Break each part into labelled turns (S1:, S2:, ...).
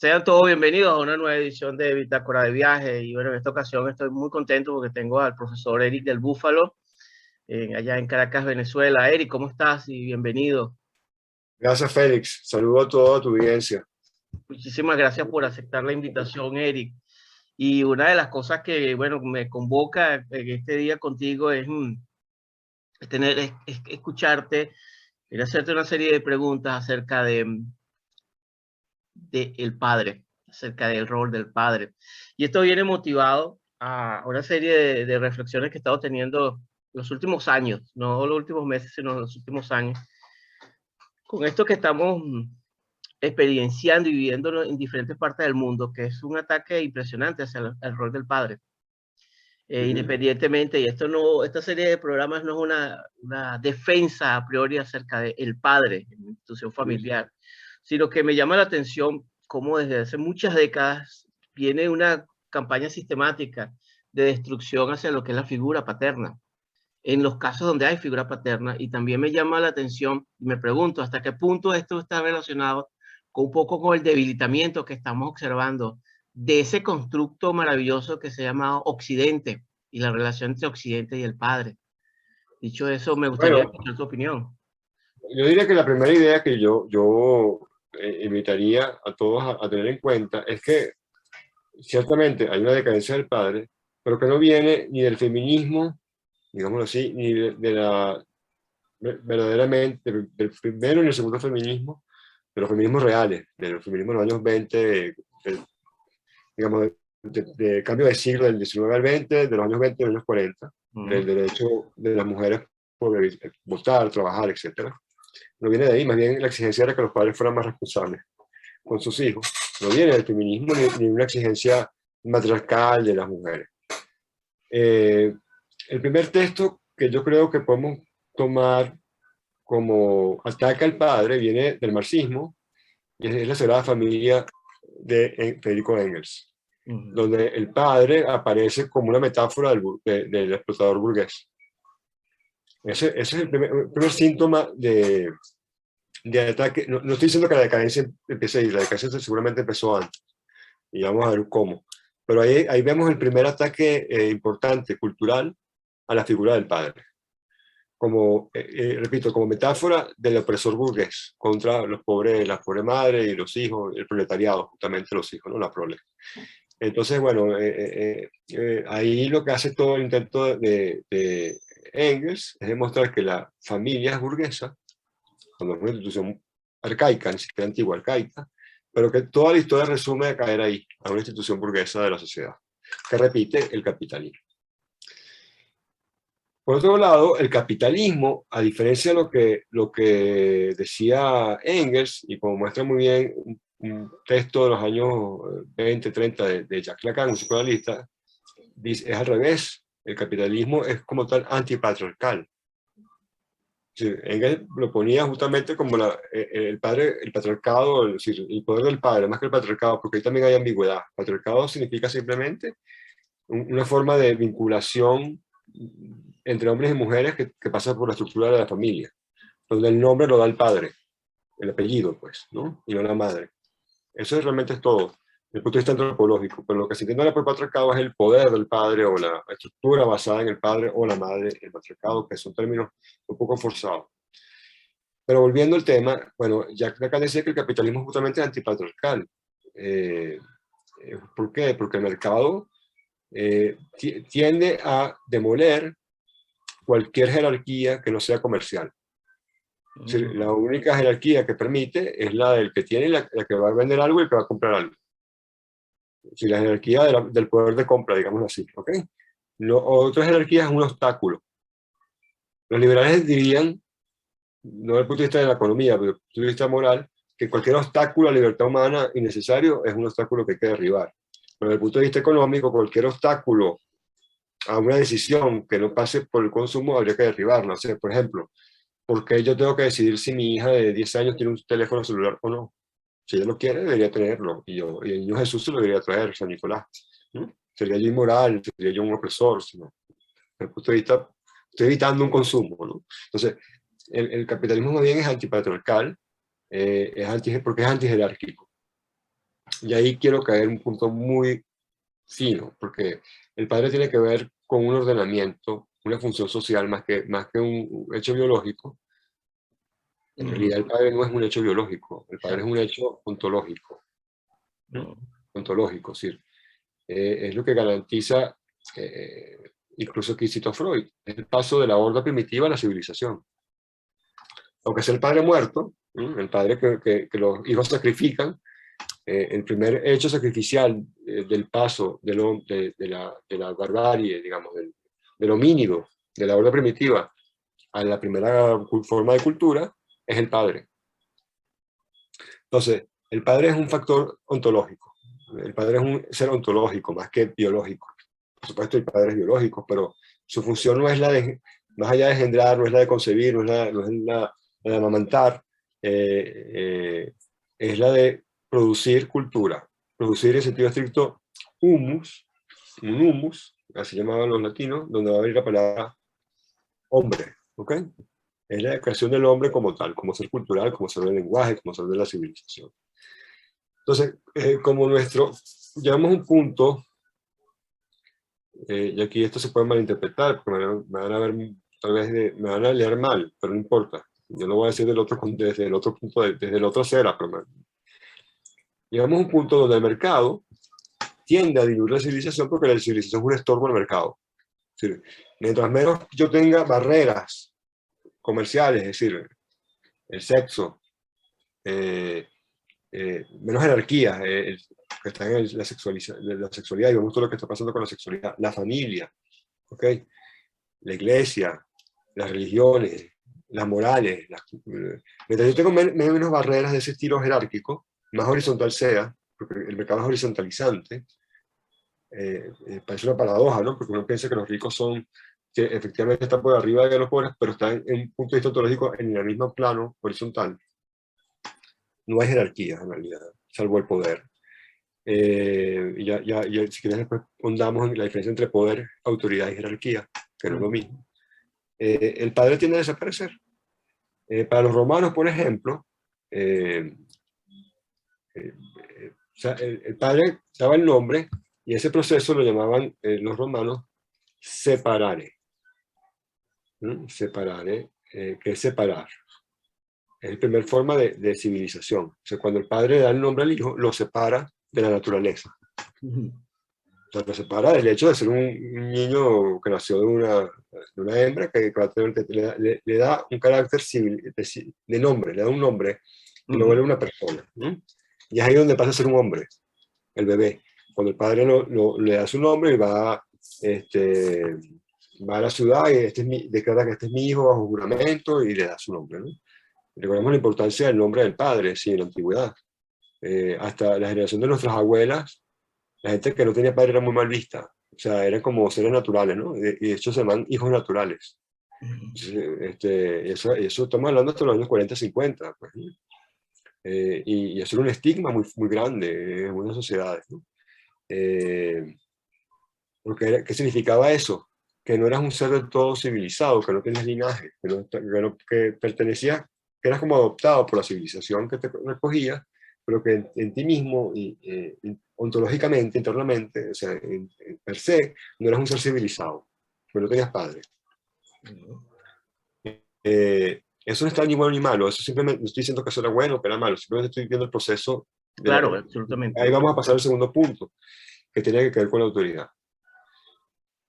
S1: Sean todos bienvenidos a una nueva edición de Bitácora de Viaje. Y bueno, en esta ocasión estoy muy contento porque tengo al profesor Eric del Búfalo, allá en Caracas, Venezuela. Eric, ¿cómo estás? Y bienvenido.
S2: Gracias, Félix. Saludo a toda tu audiencia.
S1: Muchísimas gracias por aceptar la invitación, Eric. Y una de las cosas que, bueno, me convoca en este día contigo es escucharte, y hacerte una serie de preguntas acerca de el padre, acerca del rol del padre. Y esto viene motivado a una serie de reflexiones que he estado teniendo los últimos años, no los últimos meses, sino los últimos años, con esto que estamos experienciando y viviendo en diferentes partes del mundo, que es un ataque impresionante hacia el rol del padre. Independientemente, y esta serie de programas no es una defensa a priori acerca del padre en la institución familiar, sino que me llama la atención cómo desde hace muchas décadas viene una campaña sistemática de destrucción hacia lo que es la figura paterna, en los casos donde hay figura paterna. Y también me llama la atención, me pregunto hasta qué punto esto está relacionado con un poco con el debilitamiento que estamos observando de ese constructo maravilloso que se llama Occidente y la relación entre Occidente y el padre. Dicho eso, me gustaría
S2: Bueno,
S1: escuchar tu opinión.
S2: yo diría que la primera idea que yo invitaría a todos a tener en cuenta es que ciertamente hay una decadencia del padre, pero que no viene ni del feminismo, digámoslo así, ni de la verdaderamente del primero ni el segundo feminismo, de los feminismos reales, de los feminismos de los años 20, digamos, de cambio de siglo del 19 al 20, de los años 20 y los años 40, del derecho de las mujeres por votar, trabajar, etcétera. No viene de ahí, más bien la exigencia era que los padres fueran más responsables con sus hijos. No viene del feminismo ni una exigencia matriarcal de las mujeres. El primer texto que yo creo que podemos tomar como ataque al padre viene del marxismo, y es la Sagrada Familia de Federico Engels, donde el padre aparece como una metáfora del explotador burgués. Ese es el primer síntoma de ataque. No estoy diciendo que la decadencia empiece ahí, la decadencia seguramente empezó antes, y vamos a ver cómo. Pero ahí vemos el primer ataque importante, cultural, a la figura del padre. Como, repito, como metáfora del opresor burgués contra los pobres, las pobres madres y los hijos, el proletariado, justamente los hijos, ¿no? La prole. Entonces, bueno, ahí lo que hace todo el intento de Engels es demostrar que la familia es burguesa, cuando es una institución arcaica, ni siquiera antigua, arcaica, pero que toda la historia resume a caer ahí, a una institución burguesa de la sociedad, que repite el capitalismo. Por otro lado, el capitalismo, a diferencia de lo que decía Engels, y como muestra muy bien un texto de los años 20, 30 de Jacques Lacan, un psicoanalista, es al revés. El capitalismo es como tal antipatriarcal. Engels lo ponía justamente como el patriarcado, es decir, el poder del padre, más que el patriarcado, porque ahí también hay ambigüedad. Patriarcado significa simplemente una forma de vinculación entre hombres y mujeres que pasa por la estructura de la familia, donde el nombre lo da el padre, el apellido, pues, ¿no? Y no la madre. Eso realmente es todo, desde el punto de vista antropológico, pero lo que se entiende por patriarcado es el poder del padre o la estructura basada en el padre o la madre, el patriarcado, que son términos un poco forzados. Pero volviendo al tema, bueno, Jacques Lacan decía que el capitalismo es justamente antipatriarcal. ¿Por qué? Porque el mercado tiende a demoler cualquier jerarquía que no sea comercial. Es decir, la única jerarquía que permite es la del que tiene la que va a vender algo y el que va a comprar algo. Si la jerarquía del poder de compra, digamos así, ¿ok? Otra jerarquía es un obstáculo. Los liberales dirían, no desde el punto de vista de la economía, pero desde el punto de vista moral, que cualquier obstáculo a la libertad humana innecesario es un obstáculo que hay que derribar. Pero desde el punto de vista económico, cualquier obstáculo a una decisión que no pase por el consumo habría que derribarla. O sea, por ejemplo, ¿por qué yo tengo que decidir si mi hija de 10 años tiene un teléfono celular o no? Si ella lo quiere, debería tenerlo. Y el niño Jesús se lo debería traer, San Nicolás. ¿No? Sería yo inmoral, sería yo un opresor. Sino, desde el punto de vista, estoy evitando un consumo. ¿No? Entonces, el capitalismo más bien es antipatriarcal, porque es antijerárquico. Y ahí quiero caer en un punto muy fino, porque el padre tiene que ver con un ordenamiento, una función social más que un hecho biológico. En realidad el padre no es un hecho biológico, el padre es
S1: Exacto.
S2: un hecho ontológico, ¿no? Ontológico, es decir, es lo que garantiza, incluso que citó Freud, el paso de la horda primitiva a la civilización. Aunque sea el padre muerto, ¿no? El padre que los hijos sacrifican, el primer hecho sacrificial del paso de la barbarie, digamos, del homínido, de la horda primitiva, a la primera forma de cultura, es el padre. Entonces, el padre es un factor ontológico. El padre es un ser ontológico más que biológico. Por supuesto, hay padres biológicos, pero su función no es la de, más allá de engendrar, no es la de concebir, no es la de amamantar, es la de producir cultura. Producir en sentido estricto humus, un humus, así llamaban los latinos, donde va a venir la palabra hombre, ¿ok? Es la creación del hombre como tal, como ser cultural, como ser del lenguaje, como ser de la civilización. Entonces, como llegamos a un punto, y aquí esto se puede malinterpretar, porque me van a ver, tal vez me van a leer mal, pero no importa. Yo lo voy a decir desde el otro punto, desde el otro acera, pero llegamos a un punto donde el mercado tiende a diluir la civilización porque la civilización es un estorbo al mercado. Es decir, mientras menos yo tenga barreras comerciales, es decir, el sexo, menos jerarquía, que está en la sexualidad, y vemos todo lo que está pasando con la sexualidad, la familia, ¿okay? La iglesia, las religiones, las morales. Mientras yo tengo menos barreras de ese estilo jerárquico, más horizontal sea, porque el mercado es horizontalizante, parece una paradoja, ¿no? Porque uno piensa que los ricos que efectivamente están por arriba de los pobres, pero están en un punto de vista ontológico en el mismo plano horizontal. No hay jerarquía en realidad, salvo el poder. Si quieres después ondamos en la diferencia entre poder, autoridad y jerarquía, que no es lo mismo. El padre tiende a desaparecer. Para los romanos, por ejemplo, o sea, el padre daba el nombre y ese proceso lo llamaban los romanos separare. ¿No? Separare, que es separar. Es la primera forma de civilización. O sea, cuando el padre da el nombre al hijo, lo separa de la naturaleza. O sea, lo separa del hecho de ser un niño que nació de una hembra que le da un carácter civil, de nombre, le da un nombre y lo vuelve una persona. ¿No? Y es ahí donde pasa a ser un hombre, el bebé. Cuando el padre le da su nombre y va a la ciudad y declara que este es mi hijo bajo juramento y le da su nombre. ¿No? Recordemos la importancia del nombre del padre, sí, en la antigüedad. Hasta la generación de nuestras abuelas, la gente que no tenía padre era muy mal vista. O sea, eran como seres naturales, ¿no? Y de hecho se llaman hijos naturales. Eso estamos hablando hasta los años 40, 50. Pues, ¿no? Y eso era un estigma muy, muy grande en muchas sociedades, ¿no? ¿Qué significaba eso? Que no eras un ser del todo civilizado, que no tenías linaje, que pertenecías, que eras como adoptado por la civilización que te recogía, pero que en ti mismo, ontológicamente, internamente, o sea, per se, no eras un ser civilizado, que no tenías padre. Eso no está ni bueno ni malo, eso simplemente no estoy diciendo que eso era bueno o que era malo, simplemente estoy viendo el proceso.
S1: Claro, absolutamente.
S2: Ahí vamos a pasar al segundo punto, que tiene que ver con la autoridad.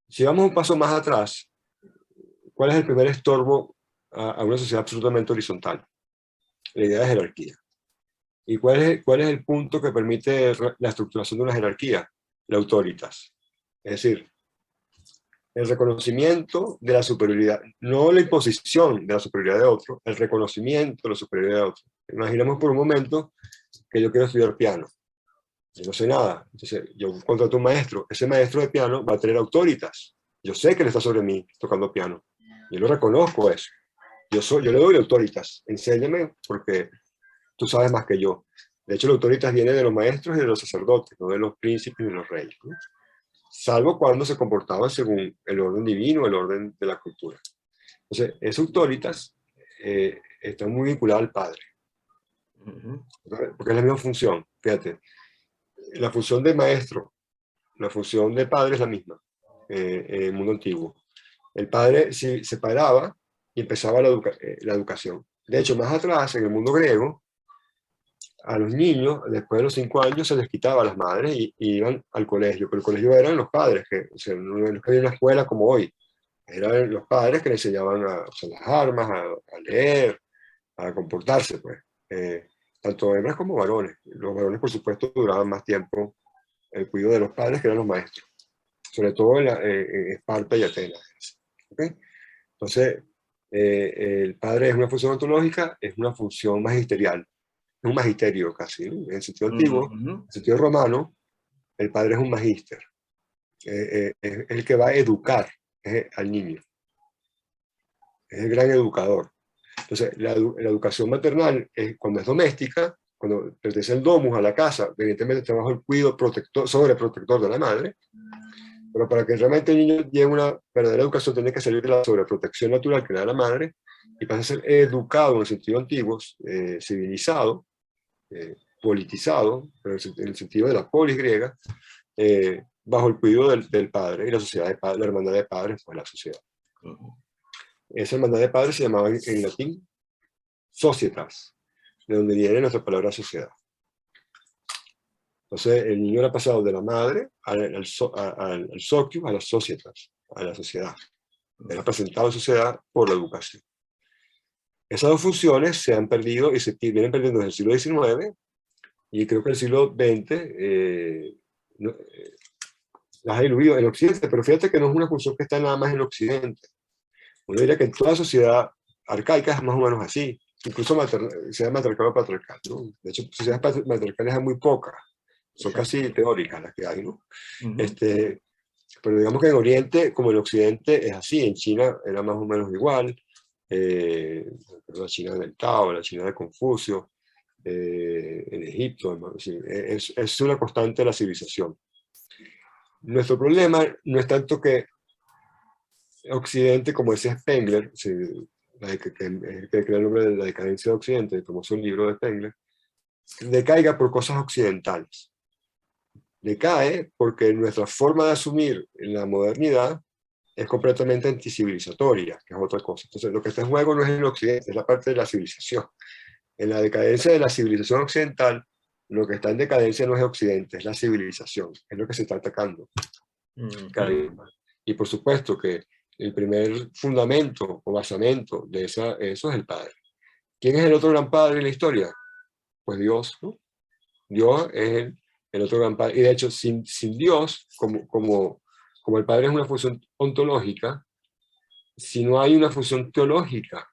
S2: Si vamos un paso más atrás, ¿cuál es el primer estorbo a una sociedad absolutamente horizontal? La idea de jerarquía. ¿Y cuál es el punto que permite la estructuración de una jerarquía? La autoritas. Es decir, el reconocimiento de la superioridad, no la imposición de la superioridad de otro, el reconocimiento de la superioridad de otro. Imaginemos por un momento que yo quiero estudiar piano. Yo no sé nada. Entonces, yo contrato un maestro. Ese maestro de piano va a tener autoritas. Yo sé que él está sobre mí tocando piano. Yo lo reconozco eso. Yo le doy autoritas. Enséñame porque tú sabes más que yo. De hecho, la autoritas viene de los maestros y de los sacerdotes, no de los príncipes ni de los reyes. ¿No? Salvo cuando se comportaban según el orden divino, el orden de la cultura. Entonces, esa autoritas está muy vinculada al padre. Porque es la misma función. Fíjate. la función de maestro, la función de padre es la misma en el mundo antiguo. El padre se separaba y empezaba la educación. De hecho, más atrás, en el mundo griego, a los niños, después de los 5 años, se les quitaba a las madres y iban al colegio, pero el colegio eran los padres, o sea, no es que había una escuela como hoy, eran los padres que le enseñaban a usar las armas, a leer, a comportarse, pues. Tanto hembras como varones. Los varones, por supuesto, duraban más tiempo el cuidado de los padres, que eran los maestros, sobre todo en Esparta y Atenas. ¿Okay? Entonces, el padre es una función ontológica, es una función magisterial, es un magisterio casi, ¿no? En el sentido antiguo, en el sentido romano, el padre es un magíster, es el que va a educar al niño, es el gran educador. Entonces, la educación maternal, cuando es doméstica, cuando pertenece el domus a la casa, evidentemente está bajo el cuidado protector, sobreprotector de la madre, pero para que realmente el niño lleve una verdadera educación, tiene que salir de la sobreprotección natural que le da la madre y pasa a ser educado en el sentido antiguo, civilizado, politizado, pero en el sentido de la polis griega, bajo el cuidado del padre y la sociedad de padres, la hermandad de padres, pues la sociedad. Esa hermandad de padres se llamaba en latín societas, de donde viene nuestra palabra sociedad. Entonces, el niño era pasado de la madre al socius, a las societas, a la sociedad. Era presentado a la sociedad por la educación. Esas dos funciones se han perdido y se vienen perdiendo desde el siglo XIX, y creo que el siglo XX las ha diluido en Occidente, pero fíjate que no es una función que está nada más en Occidente. Uno diría que en toda sociedad arcaica es más o menos así, incluso sociedad matriarcal o patriarcal, ¿no? De hecho, sociedades matriarcales hay muy pocas, son casi teóricas las que hay, ¿no? Pero digamos que en Oriente, como en Occidente, es así. En China era más o menos igual, la China del Tao, la China de Confucio, en Egipto, es una constante de la civilización. Nuestro problema no es tanto que Occidente, como decía Spengler, que crea el nombre de la decadencia de Occidente, como es un libro de Spengler, decaiga por cosas occidentales. Decae porque nuestra forma de asumir la modernidad es completamente anticivilizatoria, que es otra cosa. Entonces, lo que está en juego no es el Occidente, es la parte de la civilización. En la decadencia de la civilización occidental, lo que está en decadencia no es Occidente, es la civilización, es lo que se está atacando. Y por supuesto que el primer fundamento o basamento de eso es el padre. ¿Quién es el otro gran padre en la historia? Pues Dios, ¿no? Dios es el otro gran padre. Y de hecho, sin Dios, como el padre es una función ontológica, si no hay una función teológica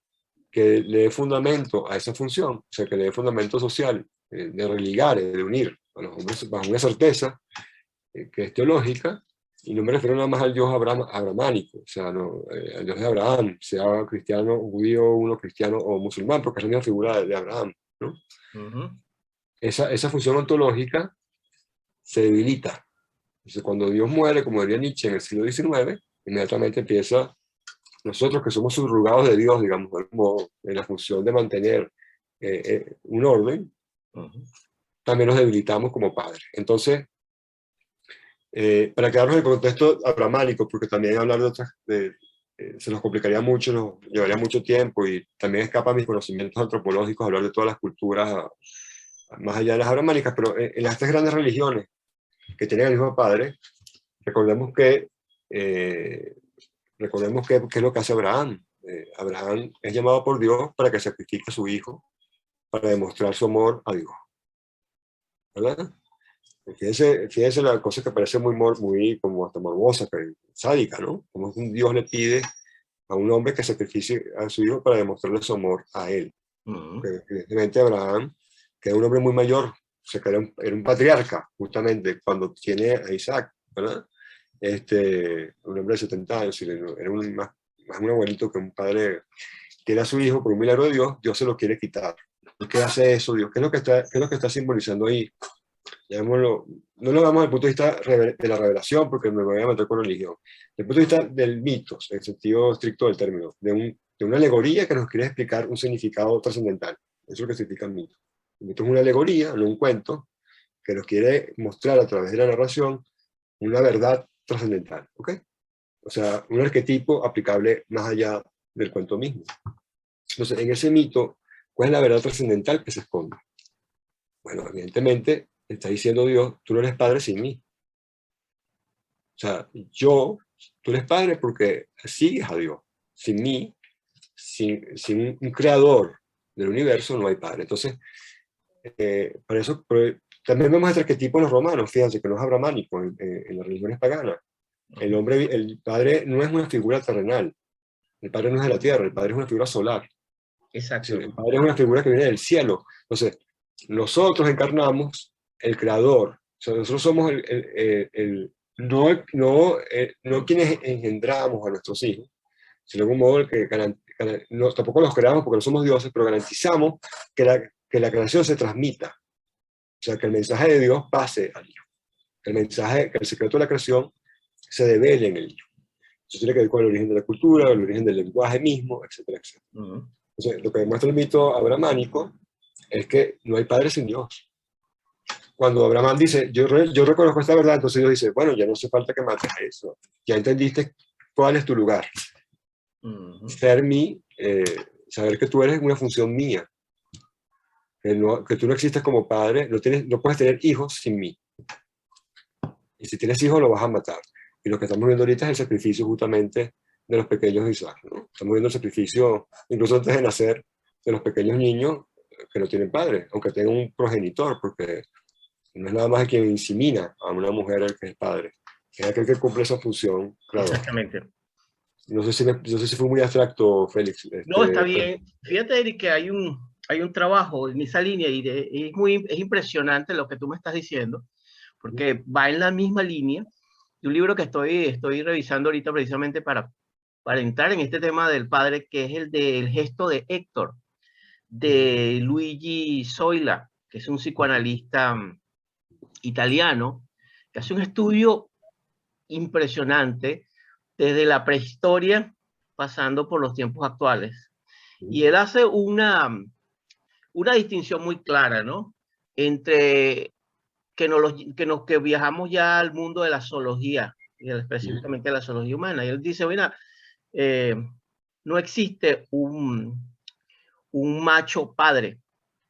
S2: que le dé fundamento a esa función, o sea, que le dé fundamento social, de religar, de unir a los hombres bajo una certeza que es teológica, y no me refiero nada más al Dios abramánico, o sea, no, al Dios de Abraham, sea cristiano, judío, uno cristiano o musulmán, porque es la misma figura de Abraham, ¿no? Esa función ontológica se debilita. Entonces, cuando Dios muere, como diría Nietzsche en el siglo XIX, inmediatamente empieza, nosotros que somos subrogados de Dios, digamos, como en la función de mantener un orden, también nos debilitamos como padres. Entonces, para quedarnos en el contexto abramánico, porque también hablar de otras, se nos complicaría mucho, nos llevaría mucho tiempo y también escapa mis conocimientos antropológicos hablar de todas las culturas más allá de las abramánicas, pero en las tres grandes religiones que tienen el mismo padre, recordemos que qué es lo que hace Abraham. Abraham es llamado por Dios para que sacrifique a su hijo, para demostrar su amor a Dios. ¿Verdad? Fíjense la cosa que parece muy como hasta morbosa, sádica, ¿no? Como un Dios le pide a un hombre que sacrifique a su hijo para demostrarle su amor a él. Evidentemente Abraham, que era un hombre muy mayor, o sea, que era un patriarca, justamente, cuando tiene a Isaac, ¿verdad? Un hombre de 70 años, era más un abuelito que un padre, tiene a su hijo por un milagro de Dios, Dios se lo quiere quitar. ¿Qué hace eso Dios? ¿Qué es lo que está simbolizando ahí? Llamémoslo, no lo vemos desde el punto de vista de la revelación, porque me voy a meter con religión. Desde el punto de vista del mitos, en el sentido estricto del término, de una alegoría que nos quiere explicar un significado trascendental. Eso es lo que significa el mito. El mito es una alegoría, no un cuento, que nos quiere mostrar a través de la narración una verdad trascendental, ¿ok? O sea, un arquetipo aplicable más allá del cuento mismo. Entonces, en ese mito, ¿cuál es la verdad trascendental que se esconde? Bueno, evidentemente, está diciendo Dios, tú no eres padre sin mí. O sea, tú eres padre porque sigues a Dios. Sin mí, sin un creador del universo, no hay padre. Entonces, por eso, también vemos este arquetipo en los romanos, fíjense que no es abramánico en las religiones paganas. El padre no es una figura terrenal, el padre no es de la tierra, el padre es una figura solar.
S1: Exacto.
S2: El padre es una figura que viene del cielo. Entonces, nosotros encarnamos el creador. O sea, nosotros somos no quienes engendramos a nuestros hijos, sino de algún modo el que tampoco los creamos porque no somos dioses, pero garantizamos que la creación se transmita. O sea, que el mensaje de Dios pase al hijo. Que el secreto de la creación se devele en el hijo. Eso tiene que ver con el origen de la cultura, el origen del lenguaje mismo, etcétera, etcétera. Entonces, lo que demuestra el mito abramánico es que no hay padre sin Dios. Cuando Abraham dice, yo reconozco esta verdad, entonces Dios dice, bueno, ya no hace falta que mates a eso. Ya entendiste cuál es tu lugar. Ser mí, saber que tú eres una función mía. Que tú no existes como padre, no puedes tener hijos sin mí. Y si tienes hijos, lo vas a matar. Y lo que estamos viendo ahorita es el sacrificio justamente de los pequeños de Isaac, ¿no? Estamos viendo el sacrificio, incluso antes de nacer, de los pequeños niños que no tienen padre, aunque tengan un progenitor, porque no es nada más quien insemina a una mujer el que es padre, es aquel que cumple esa función, claro.
S1: Exactamente.
S2: No sé si fue muy abstracto, Félix.
S1: No, está bien. Fíjate, Eric, que hay un trabajo en esa línea y es impresionante lo que tú me estás diciendo, porque va en la misma línea de un libro que estoy revisando ahorita precisamente para entrar en este tema del padre, que es el del gesto de Héctor, de Luigi Zoila, que es un psicoanalista italiano, que hace un estudio impresionante desde la prehistoria pasando por los tiempos actuales. Y él hace una distinción muy clara, ¿no? Entre que viajamos ya al mundo de la zoología, y específicamente la zoología humana. Y él dice, mira, no existe un macho padre.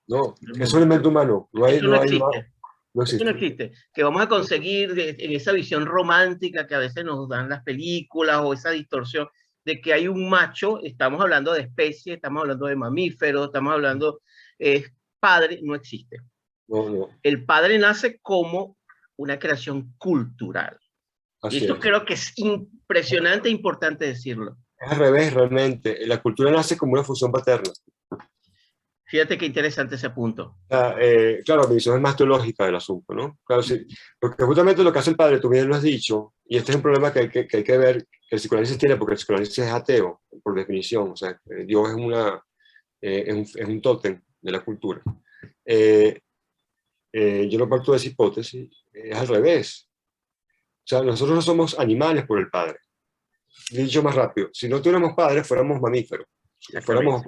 S2: No, es un elemento humano.
S1: Eso no existe. Eso no existe. Que vamos a conseguir en esa visión romántica que a veces nos dan las películas o esa distorsión de que hay un macho, estamos hablando de especie, estamos hablando de mamíferos, estamos hablando, padre, no existe.
S2: No.
S1: El padre nace como una creación cultural. Y esto creo que es impresionante e importante decirlo.
S2: Es al revés, realmente. La cultura nace como una función paterna.
S1: Fíjate qué interesante ese punto.
S2: Claro, mi visión es más teológica del asunto, ¿no? Claro, sí, porque justamente lo que hace el padre, tú bien lo has dicho, y este es un problema que hay que ver, que el psicoanálisis tiene, porque el psicoanálisis es ateo, por definición. O sea, Dios es un tótem de la cultura. Yo no parto de esa hipótesis, es al revés. O sea, nosotros no somos animales por el padre. Dicho más rápido, si no tuviéramos padres, fuéramos mamíferos. Fuéramos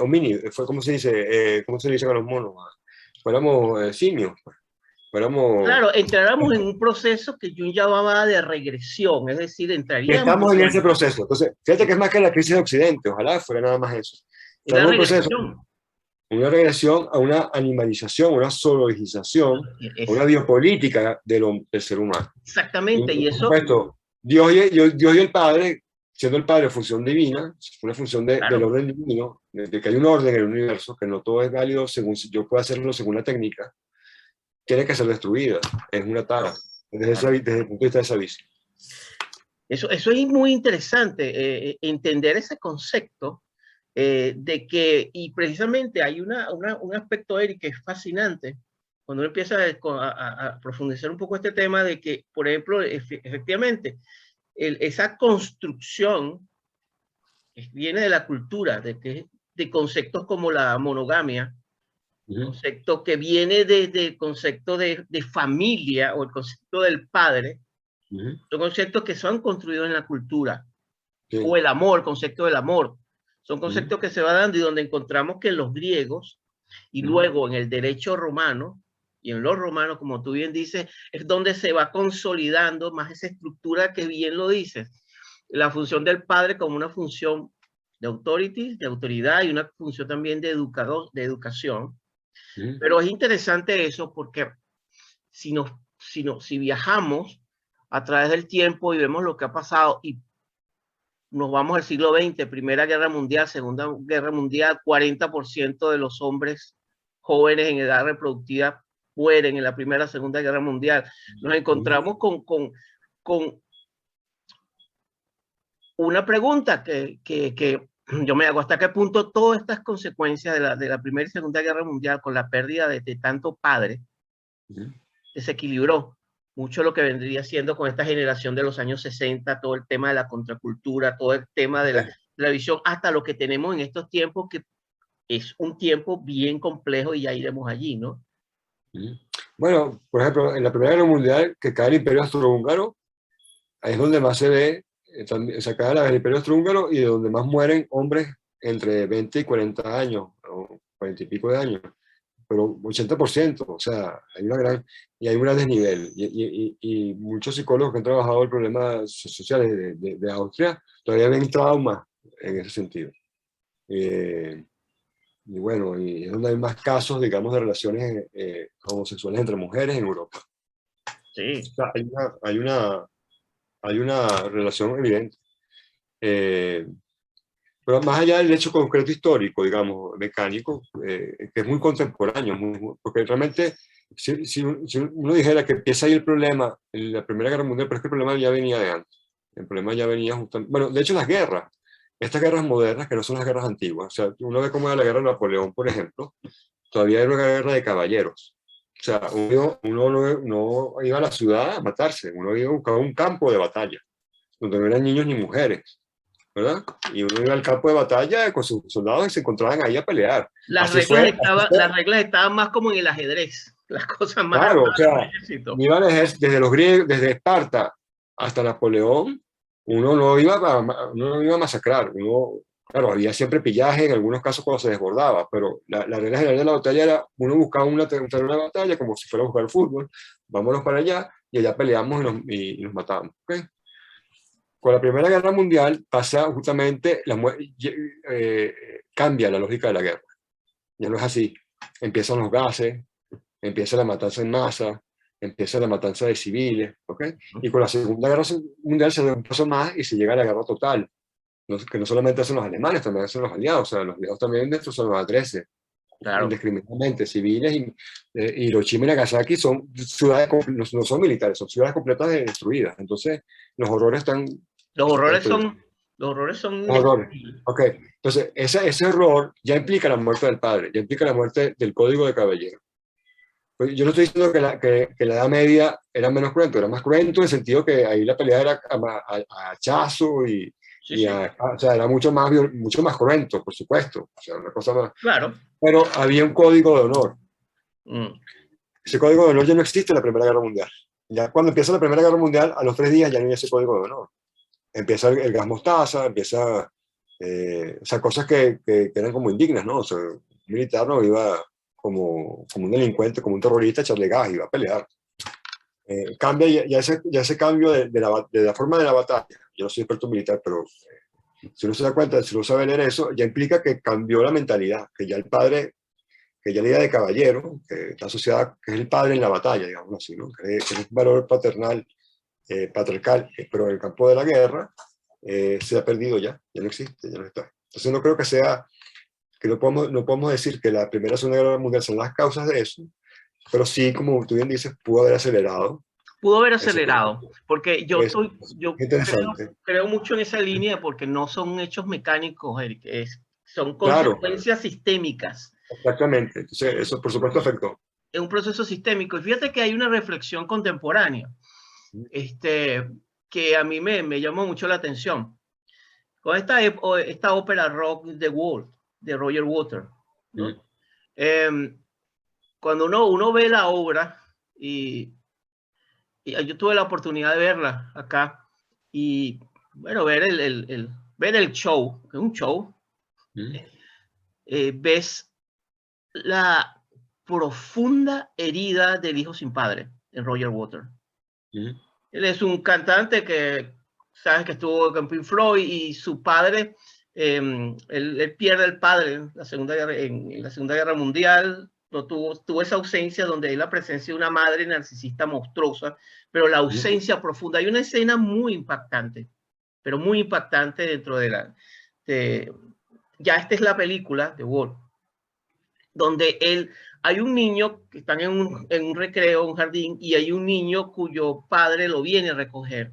S2: homínidos, ¿cómo se dice? ¿Cómo se le dicen a los monos? Fuéramos simios.
S1: Claro, entráramos en un proceso que yo llamaba de regresión, es decir, entraríamos...
S2: Estamos en ese proceso. Entonces, fíjate que es más que la crisis de Occidente, ojalá fuera nada más eso.
S1: Una regresión.
S2: Una regresión a una animalización, una zoologización, una biopolítica del ser humano.
S1: Exactamente, y eso...
S2: Supuesto, Dios y el Padre, siendo el Padre función divina, una función del orden divino, de que hay un orden en el universo, que no todo es válido según yo pueda hacerlo según la técnica, tiene que ser destruida, es una tara, desde el punto de vista de esa visión.
S1: Eso es muy interesante, entender ese concepto de que, y precisamente hay un aspecto, Eric, que es fascinante, cuando uno empieza a profundizar un poco este tema de que, por ejemplo, efectivamente, esa construcción viene de la cultura, de conceptos como la monogamia, concepto que viene desde el concepto de familia o el concepto del padre, son conceptos que son construidos en la cultura, o el amor, el concepto del amor, son conceptos que se van dando y donde encontramos que los griegos y luego en el derecho romano y en los romanos, como tú bien dices, es donde se va consolidando más esa estructura que bien lo dices, la función del padre como una función de authority, de autoridad, y una función también de educador, de educación. Pero es interesante eso porque si viajamos a través del tiempo y vemos lo que ha pasado y nos vamos al siglo XX, Primera Guerra Mundial, Segunda Guerra Mundial, 40% de los hombres jóvenes en edad reproductiva mueren en la Primera, Segunda Guerra Mundial. Nos encontramos con una pregunta que yo me hago, ¿hasta qué punto todas estas consecuencias de la Primera y Segunda Guerra Mundial con la pérdida de tanto padre desequilibró mucho lo que vendría siendo con esta generación de los años 60, todo el tema de la contracultura, todo el tema de la visión, hasta lo que tenemos en estos tiempos, que es un tiempo bien complejo y ya iremos allí, ¿no?
S2: Bueno, por ejemplo, en la Primera Guerra Mundial, que cae el Imperio Austrohúngaro, ahí es donde más se ve, se cae el Imperio Austrohúngaro y de donde más mueren hombres entre 20 y 40 años, o 40 y pico de años, pero 80%, o sea, hay un gran desnivel. Y muchos psicólogos que han trabajado el problema social de Austria todavía ven traumas en ese sentido. Y bueno, y es donde hay más casos, digamos, de relaciones homosexuales entre mujeres en Europa.
S1: Sí.
S2: O sea, hay una relación evidente. Pero más allá del hecho concreto histórico, digamos, mecánico, que es muy contemporáneo, porque realmente, si uno dijera que empieza ahí el problema en la Primera Guerra Mundial, pero es que el problema ya venía de antes. El problema ya venía justamente, bueno, de hecho las guerras, estas guerras modernas, que no son las guerras antiguas, o sea, uno ve cómo era la guerra de Napoleón, por ejemplo, todavía era una guerra de caballeros. O sea, uno no iba a la ciudad a matarse, uno iba a buscar un campo de batalla, donde no eran niños ni mujeres, ¿verdad? Y uno iba al campo de batalla con sus soldados y se encontraban ahí a pelear.
S1: Las reglas estaban más como en el ajedrez, las cosas más
S2: claro,
S1: armadas
S2: o sea,
S1: con el ejército.
S2: desde los griegos, desde Esparta hasta Napoleón, uno no iba a masacrar, claro, había siempre pillaje, en algunos casos cuando se desbordaba, pero la regla general de la batalla era, uno buscaba una batalla como si fuera a jugar fútbol, vámonos para allá, y allá peleamos y nos matamos, ¿okay? Con la Primera Guerra Mundial pasa justamente, cambia la lógica de la guerra. Ya no es así. Empiezan los gases, empieza la matanza en masa, empieza la matanza de civiles, ¿ok? Y con la Segunda Guerra Mundial se da un paso más y se llega a la guerra total. Que no solamente hacen los alemanes, también hacen los aliados. O sea, los aliados también destrozan los A-13, claro, indiscriminadamente. Civiles y Hiroshima y Nagasaki son ciudades, no son militares, son ciudades completas destruidas. Entonces, los horrores están...
S1: Los horrores son...
S2: Horrores. Ok, entonces ese horror ya implica la muerte del padre, ya implica la muerte del código de caballero. Pues yo no estoy diciendo que la Edad Media era menos cruento, era más cruento en el sentido que ahí la pelea era a hachazo o sea, era mucho más cruento, por supuesto. O sea, una cosa más.
S1: Claro.
S2: Pero había un código de honor. Ese código de honor ya no existe en la Primera Guerra Mundial. Ya cuando empieza la Primera Guerra Mundial, a los 3 días ya no hay ese código de honor. Empieza el gas mostaza, empieza, o sea, cosas que eran como indignas, ¿no? O sea, un militar no iba como un delincuente, como un terrorista a echarle gas, iba a pelear. Cambia ya ese cambio de la forma de la batalla. Yo no soy experto militar, pero si uno se da cuenta, si uno sabe leer eso, ya implica que cambió la mentalidad, que ya el padre, que ya la idea de caballero, que está asociada, que es el padre en la batalla, digamos así, ¿no? Que es un valor paternal, patriarcal, pero en el campo de la guerra se ha perdido ya no existe, ya no está. Entonces no creo que sea, que no podemos decir que la Primera y Segunda Guerra Mundial son las causas de eso, pero sí, como tú bien dices, pudo haber acelerado.
S1: Pudo haber acelerado, porque yo creo mucho en esa línea, porque no son hechos mecánicos, Eric, son consecuencias sistémicas.
S2: Exactamente, entonces eso por supuesto afectó.
S1: Es un proceso sistémico. Y fíjate que hay una reflexión contemporánea que a mí me llamó mucho la atención. Con esta ópera rock The Wall, de Roger Waters, ¿no? Cuando uno ve la obra, y yo tuve la oportunidad de verla acá, y bueno, ver el show, que es un show, ves profunda herida del hijo sin padre en Roger Waters. Él es un cantante que, sabes, que estuvo con Pink Floyd, y su padre, él pierde el padre en la Segunda Guerra Mundial. No tuvo esa ausencia donde hay la presencia de una madre narcisista monstruosa, pero la ausencia profunda. Hay una escena muy impactante, pero muy impactante dentro de ya esta es la película de Walt, donde hay un niño que están en un recreo, un jardín, y hay un niño cuyo padre lo viene a recoger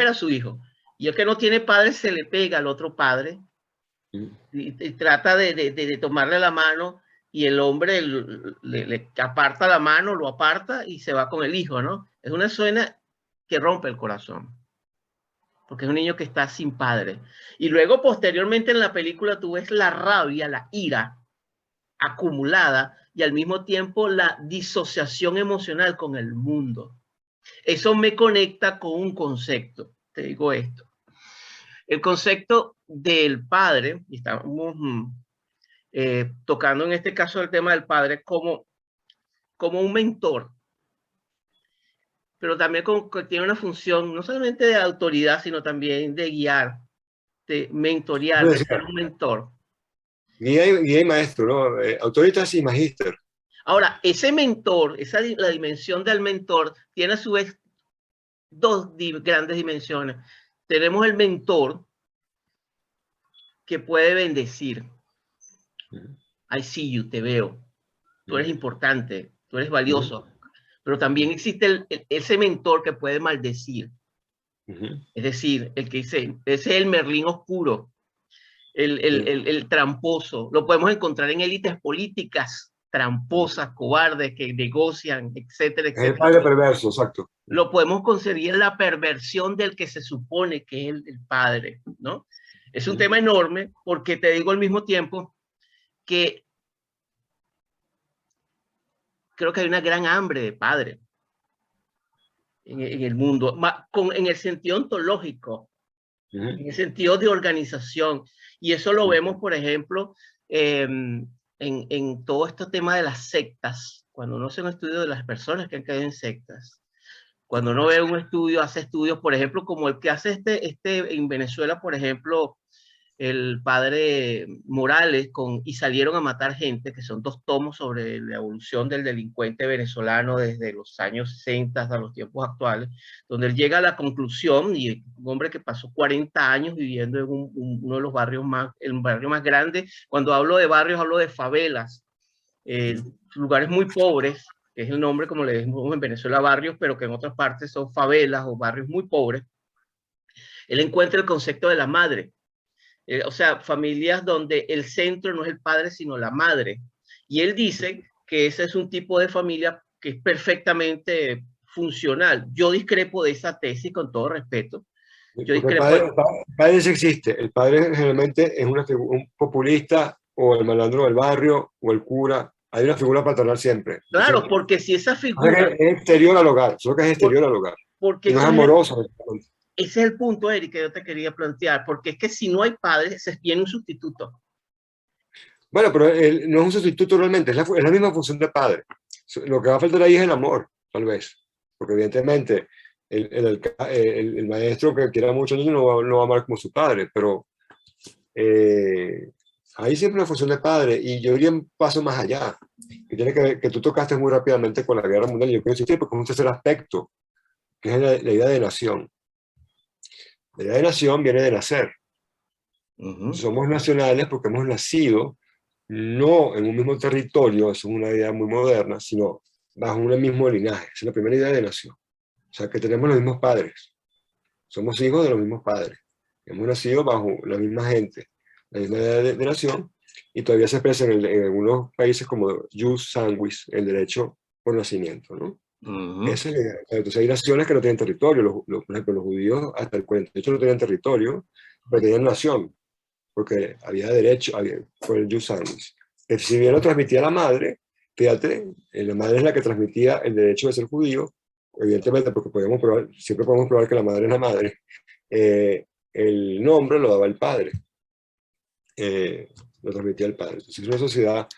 S1: a su hijo. Y el que no tiene padre se le pega al otro padre y trata de tomarle la mano, y el hombre le aparta la mano, lo aparta y se va con el hijo, ¿no? Es una escena que rompe el corazón, porque es un niño que está sin padre. Y luego, posteriormente en la película, tú ves la rabia, la ira acumulada, y al mismo tiempo la disociación emocional con el mundo. Eso me conecta con un concepto. Te digo esto. El concepto del padre, y estamos tocando en este caso el tema del padre como un mentor, pero también que tiene una función no solamente de autoridad, sino también de guiar, de mentorear, de ser un mentor.
S2: Guía y maestro, ¿no? Autoritas y magíster.
S1: Ahora, ese mentor, la dimensión del mentor, tiene a su vez dos grandes dimensiones. Tenemos el mentor que puede bendecir. I see you, te veo. Tú eres importante, tú eres valioso. Pero también existe ese mentor que puede maldecir. Es decir, el que dice, ese es el Merlín oscuro, el tramposo. Lo podemos encontrar en élites políticas tramposas, cobardes, que negocian, etcétera, etcétera.
S2: El padre perverso, exacto.
S1: Lo podemos conseguir en la perversión del que se supone que es el padre, ¿no? Es un tema enorme, porque te digo al mismo tiempo que creo que hay una gran hambre de padre en el mundo, en el sentido ontológico, en el sentido de organización. Y eso lo vemos, por ejemplo, en todo este tema de las sectas. Cuando uno hace un estudio de las personas que han caído en sectas, cuando uno ve un estudio, hace estudios, por ejemplo, como el que hace en Venezuela, por ejemplo, el padre Morales y salieron a matar gente, que son 2 tomos sobre la evolución del delincuente venezolano desde los años 60 hasta los tiempos actuales, donde él llega a la conclusión, y un hombre que pasó 40 años viviendo en uno de los barrios el barrio más grande. Cuando hablo de barrios, hablo de favelas, lugares muy pobres, que es el nombre, como le decimos en Venezuela, barrios, pero que en otras partes son favelas o barrios muy pobres. Él encuentra el concepto de la madre. O sea, familias donde el centro no es el padre, sino la madre. Y él dice que ese es un tipo de familia que es perfectamente funcional. Yo discrepo de esa tesis con todo respeto. Yo discrepo.
S2: El padre sí existe. El padre generalmente es un populista, o el malandro del barrio, o el cura. Hay una figura paternal siempre.
S1: Claro, entonces, porque si esa figura...
S2: Es exterior al hogar, solo que es exterior al hogar.
S1: Porque
S2: no es amoroso.
S1: Ese es el punto, Eric, que yo te quería plantear, porque es que si no hay padres, se tiene un sustituto.
S2: Bueno, pero no es un sustituto realmente, es la misma función de padre. Lo que va a faltar ahí es el amor, tal vez. Porque evidentemente el maestro que quiera mucho al niño no va a amar como su padre, pero hay siempre una función de padre. Y yo iría un paso más allá, que tiene que ver, que tú tocaste muy rápidamente con la guerra mundial. Yo quiero insistir porque es un tercer aspecto, que es la idea de nación. La idea de nación viene de nacer. Somos nacionales porque hemos nacido no en un mismo territorio, eso es una idea muy moderna, sino bajo un mismo linaje. Esa es la primera idea de nación. O sea, que tenemos los mismos padres. Somos hijos de los mismos padres. Hemos nacido bajo la misma gente, la misma idea de nación, y todavía se expresa en algunos países como jus sanguis, el derecho por nacimiento, ¿no? Esa es la idea. Entonces hay naciones que no tienen territorio. Por ejemplo, los judíos hasta el 48 no tenían territorio, pero tenían nación, porque había derecho, por el jus sanguis. Si bien lo transmitía la madre, fíjate, la madre es la que transmitía el derecho de ser judío, evidentemente, porque siempre podemos probar que la madre es la madre. El nombre lo daba el padre, lo transmitía el padre. Entonces es una sociedad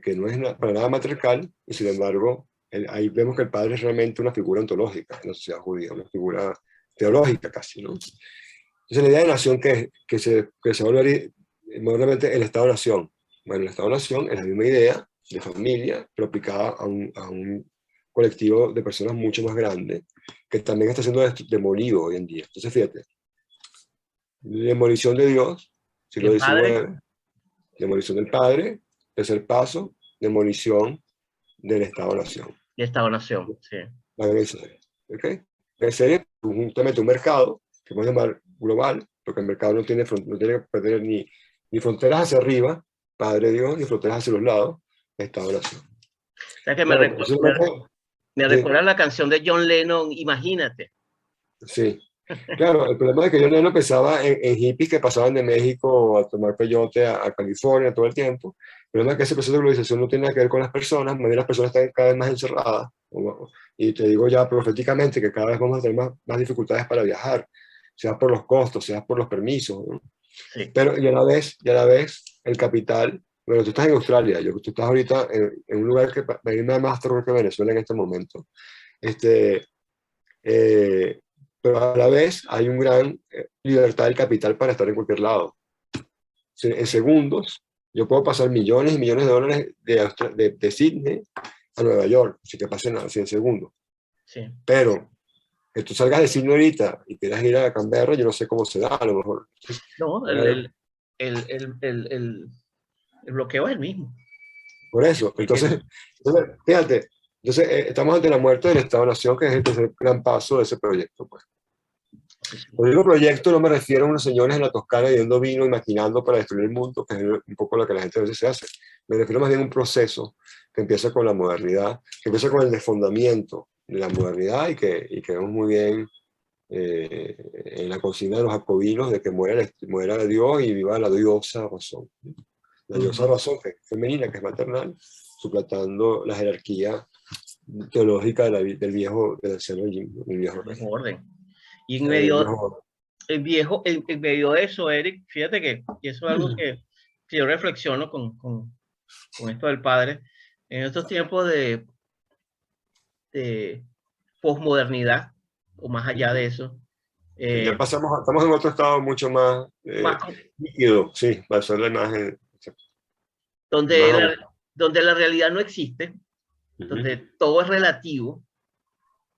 S2: que no es para nada matriarcal, y sin embargo, ahí vemos que el padre es realmente una figura ontológica en la sociedad judía, una figura teológica casi, ¿no? Entonces la idea de nación que se vuelve moderadamente el Estado-Nación. Bueno, el Estado-Nación es la misma idea de familia, pero aplicada a un colectivo de personas mucho más grande, que también está siendo demolido hoy en día. Entonces, fíjate, demolición de Dios, siglo
S1: El padre
S2: XIX, demolición del Padre, tercer paso, demolición del Estado-Nación.
S1: y Estado-Nación, sí.
S2: La gran serie, ¿ok? La serie es justamente un mercado, que podemos llamar global, porque el mercado no tiene que perder ni fronteras hacia arriba, Padre Dios, ni fronteras hacia los lados, Estado-Nación.
S1: O sea que
S2: Claro,
S1: me recuerda la canción de John Lennon, Imagínate.
S2: sí. Claro, el problema es que yo no pensaba en hippies que pasaban de México a tomar peyote a California todo el tiempo. El problema es que ese proceso de globalización no tiene nada que ver con las personas, más bien las personas están cada vez más encerradas. Y te digo ya proféticamente que cada vez vamos a tener más dificultades para viajar, sea por los costos, sea por los permisos, ¿no?
S1: Sí.
S2: Pero y a la vez, el capital, bueno, tú estás en Australia, tú estás ahorita en un lugar que para mí me da más terror que Venezuela en este momento. Pero a la vez hay un gran libertad del capital para estar en cualquier lado. En segundos, yo puedo pasar millones y millones de dólares de Sydney a Nueva York, así que pasen así en segundos.
S1: Sí.
S2: Pero que tú salgas de Sydney ahorita y quieras ir a Canberra, yo no sé cómo se da, a lo mejor.
S1: No, el bloqueo es el mismo.
S2: Por eso, entonces fíjate, entonces, estamos ante la muerte del Estado-Nación, que es el tercer gran paso de ese proyecto. Pues. Cuando digo proyecto no me refiero a unos señores en la Toscana bebiendo vino y maquinando para destruir el mundo, que es un poco lo que la gente a veces se hace. Me refiero más bien a un proceso que empieza con la modernidad, que empieza con el desfondamiento de la modernidad y que vemos muy bien en la consigna de los jacobinos de que muera Dios y viva la diosa razón. La diosa razón, que es femenina, que es maternal, suplantando la jerarquía teológica del viejo
S1: orden. Y en medio, en medio de eso, Eric, fíjate que eso es algo que yo reflexiono con esto del padre. En estos tiempos de posmodernidad, o más allá de eso.
S2: Ya estamos en otro estado mucho más líquido, sí, para hacer la imagen.
S1: Donde la realidad no existe, donde todo es relativo,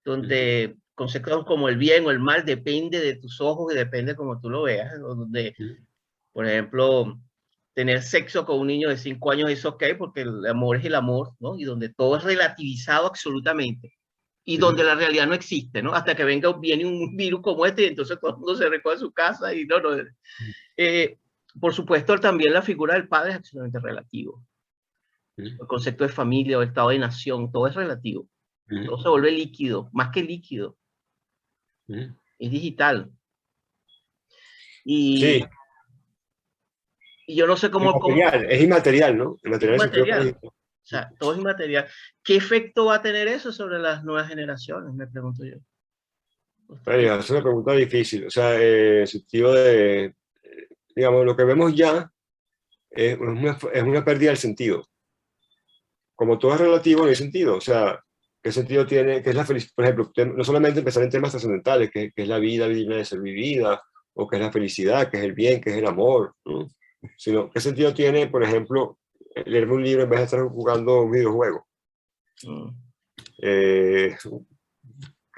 S1: donde conceptos como el bien o el mal depende de tus ojos y depende de cómo tú lo veas, donde, por ejemplo, tener sexo con un niño de 5 años es ok porque el amor es el amor, ¿no? Y donde todo es relativizado absolutamente y donde la realidad no existe, ¿no? Hasta que viene un virus como este y entonces todo el mundo se recoge a su casa y no. Por supuesto, también la figura del padre es absolutamente relativo. El concepto de familia o estado de nación, todo es relativo. Todo se vuelve líquido, más que líquido. Es digital. Y,
S2: sí.
S1: Y yo no sé cómo...
S2: Es inmaterial, ¿no?
S1: Inmaterial. O sea, todo es inmaterial. ¿Qué efecto va a tener eso sobre las nuevas generaciones? Me pregunto yo.
S2: Bueno, es una pregunta difícil. O sea, el sentido de, digamos, lo que vemos ya es una pérdida del sentido. Como todo es relativo, no hay sentido. O sea, ¿qué sentido tiene? ¿Qué es la felicidad? Por ejemplo, no solamente empezar en temas trascendentales, que es la vida digna de ser vivida, o qué es la felicidad, qué es el bien, qué es el amor, ¿no? Sino, ¿qué sentido tiene, por ejemplo, leerme un libro en vez de estar jugando un videojuego? ¿Qué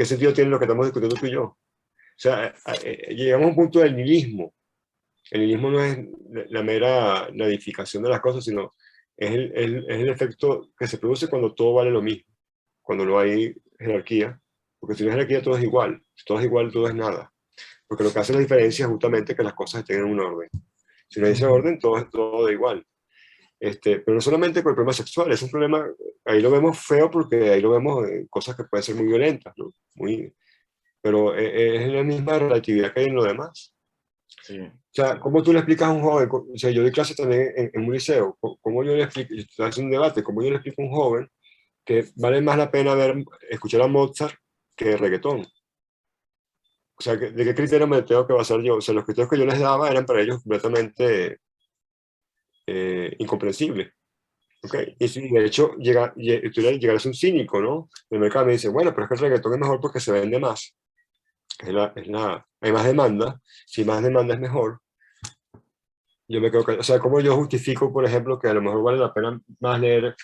S2: sentido tiene lo que estamos discutiendo tú y yo? O sea, llegamos a un punto del nihilismo. El nihilismo no es la mera edificación de las cosas, sino es el efecto que se produce cuando todo vale lo mismo, cuando no hay jerarquía, porque si no hay jerarquía todo es igual, si todo es igual todo es nada, porque lo que hace la diferencia es justamente que las cosas estén en un orden. Si no hay ese orden, todo da igual. Pero no solamente con el problema sexual, es un problema, ahí lo vemos feo porque ahí lo vemos en cosas que pueden ser muy violentas, ¿no? Pero es la misma relatividad que hay en lo demás.
S1: Sí.
S2: O sea, ¿cómo tú le explicas a un joven? O sea, yo doy clases también en un liceo. ¿Cómo yo le explico? Estoy haciendo un debate. ¿Cómo yo le explico a un joven que vale más la pena escuchar a Mozart que reggaetón? O sea, ¿de qué criterio me tengo que basar yo? O sea, los criterios que yo les daba eran para ellos completamente incomprensibles. ¿ok? Y si de hecho llegarás a un cínico, ¿no? El mercado me dice, bueno, pero es que el reggaetón es mejor porque se vende más. Hay más demanda. Si más demanda es mejor. Yo me quedo, o sea, ¿cómo yo justifico, por ejemplo, que a lo mejor vale la pena más leer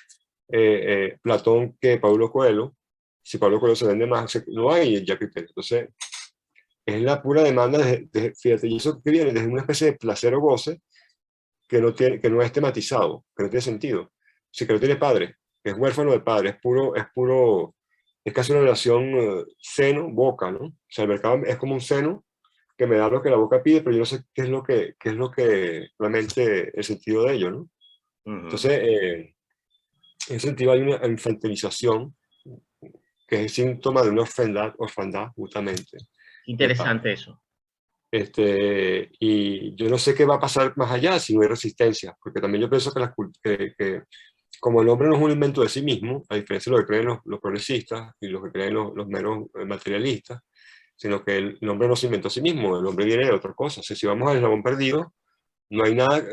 S2: Platón que Paulo Coelho? Si Paulo Coelho se vende más, no hay ya criterio. Entonces, es la pura demanda fíjate, y eso que viene desde una especie de placer o goce que no es tematizado, que no tiene sentido. Sí, que no tiene padre, que es huérfano de padre, es casi una relación seno-boca, ¿no? O sea, el mercado es como un seno que me da lo que la boca pide, pero yo no sé qué es lo que realmente el sentido de ello, ¿no?
S1: Ujú.
S2: Entonces, en ese sentido hay una infantilización que es síntoma de una orfandad justamente de padre.
S1: Interesante eso.
S2: Y yo no sé qué va a pasar más allá si no hay resistencia, porque también yo pienso que como el hombre no es un invento de sí mismo, a diferencia de lo que creen los progresistas y lo que creen los meros materialistas, sino que el hombre no se inventó a sí mismo, el hombre viene de otra cosa. O sea, si vamos al eslabón perdido, no hay nada,